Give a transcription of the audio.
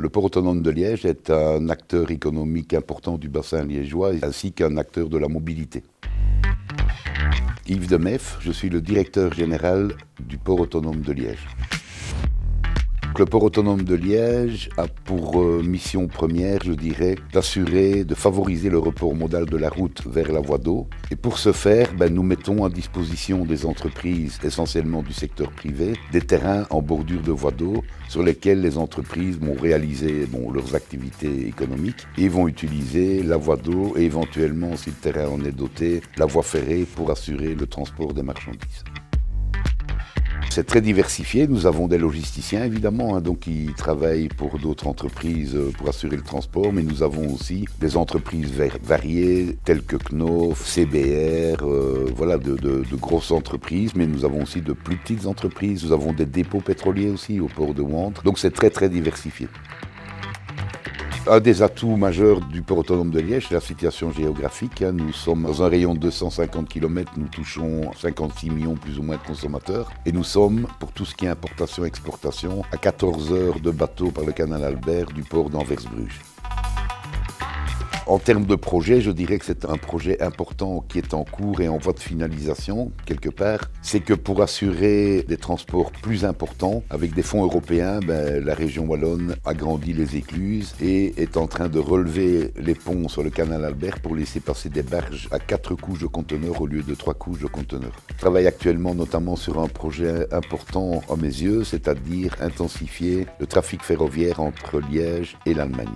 Le port autonome de Liège est un acteur économique important du bassin liégeois ainsi qu'un acteur de la mobilité. Yves Demeff, je suis le directeur général du port autonome de Liège. Le port autonome de Liège a pour mission première, je dirais, d'assurer, de favoriser le report modal de la route vers la voie d'eau. Et pour ce faire, nous mettons à disposition des entreprises, essentiellement du secteur privé, des terrains en bordure de voie d'eau sur lesquels les entreprises vont réaliser leurs activités économiques et vont utiliser la voie d'eau et éventuellement, si le terrain en est doté, la voie ferrée pour assurer le transport des marchandises. C'est très diversifié, nous avons des logisticiens évidemment, qui travaillent pour d'autres entreprises pour assurer le transport, mais nous avons aussi des entreprises variées telles que Knauf, CBR, de grosses entreprises, mais nous avons aussi de plus petites entreprises, nous avons des dépôts pétroliers aussi au port de Wantre, donc c'est très diversifié. Un des atouts majeurs du port autonome de Liège, c'est la situation géographique. Nous sommes dans un rayon de 250 km, nous touchons 56 millions plus ou moins de consommateurs. Et nous sommes, pour tout ce qui est importation-exportation, à 14 heures de bateau par le canal Albert du port d'Anvers-Bruges. En termes de projet, je dirais que c'est un projet important qui est en cours et en voie de finalisation, quelque part. C'est que pour assurer des transports plus importants, avec des fonds européens, la région wallonne agrandit les écluses et est en train de relever les ponts sur le canal Albert pour laisser passer des barges à 4 couches de conteneurs au lieu de 3 couches de conteneurs. Je travaille actuellement notamment sur un projet important à mes yeux, c'est-à-dire intensifier le trafic ferroviaire entre Liège et l'Allemagne.